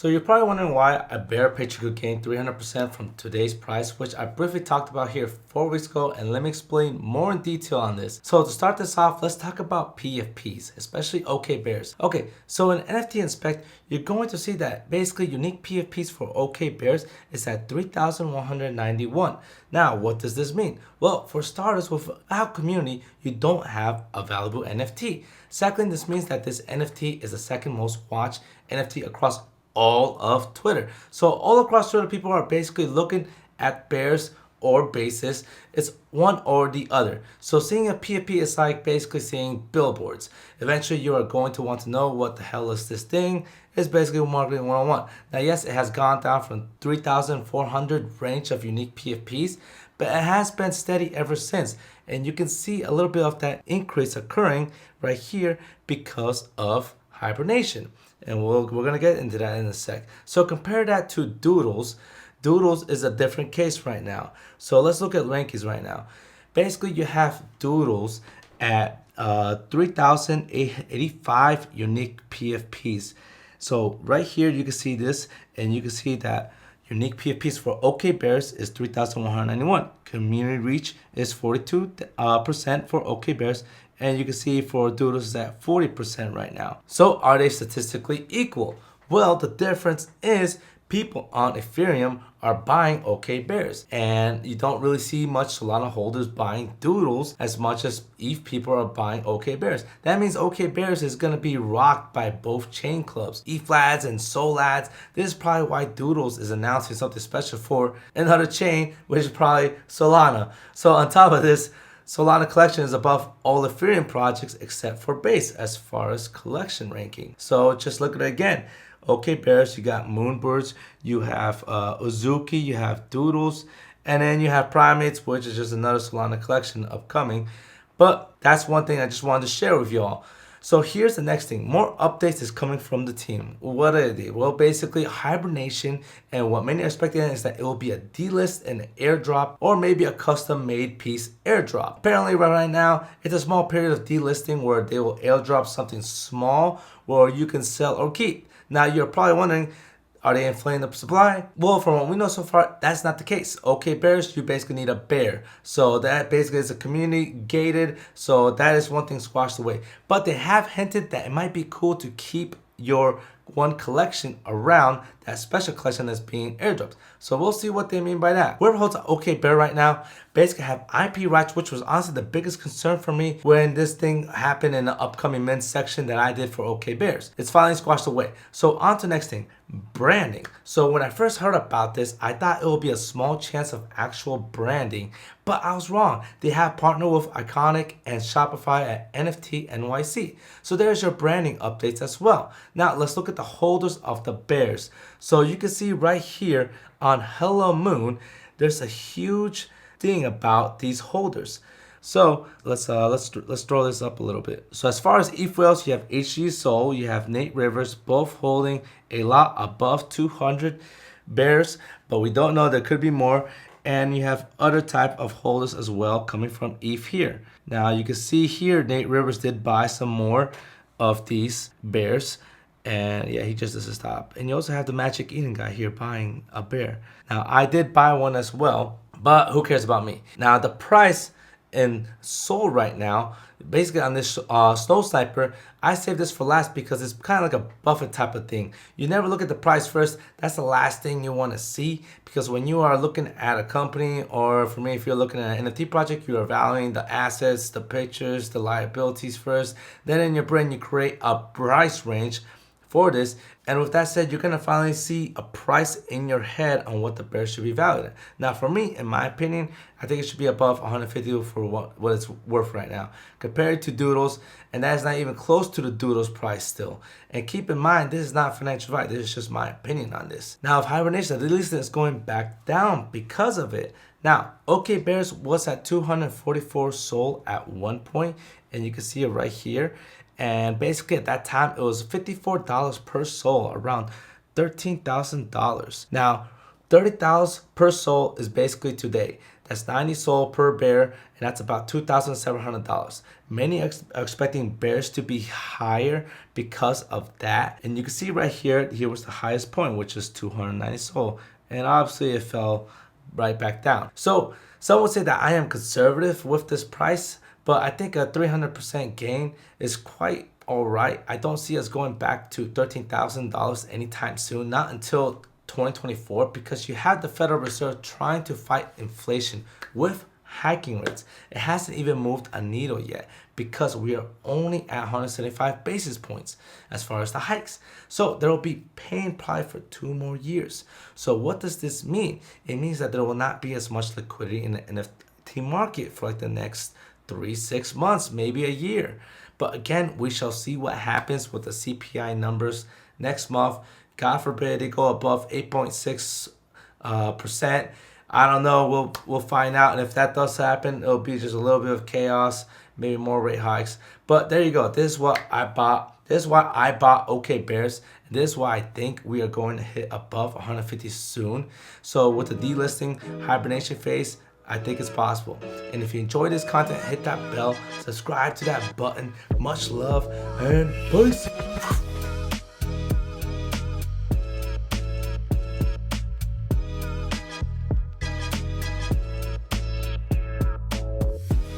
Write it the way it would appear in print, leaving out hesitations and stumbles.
So you're probably wondering why a bear picture could gain 300% from today's price, which I briefly talked about here 4 weeks ago, and let me explain more in detail on this. So to start this off, let's talk about PFPs, especially OK Bears. Okay, so in NFT Inspect, you're going to see that basically unique PFPs for OK Bears is at 3,191. Now, what does this mean? Well, for starters, without community, you don't have a valuable NFT. Secondly, this means that this NFT is the second most watched NFT across all of Twitter. So all across Twitter, people are basically looking at bears or bases. It's one or the other. So seeing a PFP is like basically seeing billboards. Eventually, you are going to want to know what the hell is this thing. It's basically marketing 101. Now, yes, it has gone down from 3,400 range of unique PFPs, but it has been steady ever since. And you can see a little bit of that increase occurring right here because of hibernation. And we're going to get into that in a sec. So compare that to Doodles. Doodles is a different case right now. So let's look at rankings right now. Basically, you have Doodles at 3,085 unique PFPs. So right here, you can see this, and you can see that unique PFPs for OK Bears is 3,191. Community reach is 42% for OK Bears. And you can see for Doodles is at 40% right now. So are they statistically equal? Well, the difference is people on Ethereum are buying OK Bears. And you don't really see much Solana holders buying Doodles as much as ETH people are buying OK Bears. That means OK Bears is going to be rocked by both chain clubs, ETH lads and Sol lads. This is probably why Doodles is announcing something special for another chain, which is probably Solana. So on top of this, Solana collection is above all Ethereum projects except for Base as far as collection ranking. So just look at it again. OK Bears, you got Moonbirds, you have Uzuki, you have Doodles, and then you have Primates, which is just another Solana collection upcoming. But that's one thing I just wanted to share with y'all. So here's the next thing. More updates is coming from the team. What are they? Well, basically hibernation, and what many are expecting is that it will be a delist and an airdrop, or maybe a custom made piece airdrop. Apparently right now, it's a small period of delisting where they will airdrop something small where you can sell or keep. Now you're probably wondering, are they inflating the supply? Well, from what we know so far, that's not the case. OK Bears, you basically need a bear. So that basically is a community gated. So that is one thing squashed away. But they have hinted that it might be cool to keep your one collection around that special collection that's being airdropped. So we'll see what they mean by that. Whoever holds an OK Bear right now basically have IP rights, which was honestly the biggest concern for me when this thing happened in the upcoming men's section that I did for OK Bears. It's finally squashed away. So on to the next thing, branding. So when I first heard about this, I thought it would be a small chance of actual branding, but I was wrong. They have partnered with Iconic and Shopify at NFT NYC. So there's your branding updates as well. Now let's look at the holders of the bears. So you can see right here on Hello Moon, there's a huge thing about these holders. So let's throw this up a little bit. So as far as ETH whales, you have HG Soul, you have Nate Rivers, both holding a lot above 200 bears, but we don't know, there could be more. And you have other type of holders as well coming from ETH here. Now you can see here Nate Rivers did buy some more of these bears. And yeah, he just does his top. And you also have the Magic Eden guy here buying a bear. Now I did buy one as well, but who cares about me? Now the price in Sol right now, basically on this Snow Sniper, I saved this for last because it's kind of like a Buffett type of thing. You never look at the price first. That's the last thing you want to see, because when you are looking at a company, or for me, if you're looking at an NFT project, you are valuing the assets, the pictures, the liabilities first. Then in your brain, you create a price range for this. And with that said, you're going to finally see a price in your head on what the bear should be valued at. Now, for me, in my opinion, I think it should be above 150 for what it's worth right now, compared to Doodles, and that is not even close to the Doodles price still. And keep in mind, this is not financial advice. This is just my opinion on this. Now, if hibernation, the least is going back down because of it. Now, OK Bears was at 244 Sol at one point, and you can see it right here. And basically at that time, it was $54 per Sol, around $13,000. Now, $30,000 per Sol is basically today. That's 90 Sol per bear, and that's about $2,700. Many are expecting bears to be higher because of that. And you can see right here, here was the highest point, which is 290 Sol. And obviously it fell right back down. So some would say that I am conservative with this price, but I think a 300% gain is quite all right. I don't see us going back to $13,000 anytime soon, not until 2024, because you have the Federal Reserve trying to fight inflation with hiking rates. It hasn't even moved a needle yet because we are only at 175 basis points as far as the hikes. So there will be pain probably for 2 more years. So what does this mean? It means that there will not be as much liquidity in the NFT market for like the next 3-6 months, maybe a year. But again, we shall see what happens with the CPI numbers next month. God forbid they go above 8.6%. I don't know. We'll find out. And if that does happen, it'll be just a little bit of chaos, maybe more rate hikes. But there you go. This is what I bought. This is why I bought OK Bears. And this is why I think we are going to hit above 150 soon. So with the delisting hibernation phase, I think it's possible. And if you enjoy this content, hit that bell, subscribe to that button. Much love and peace.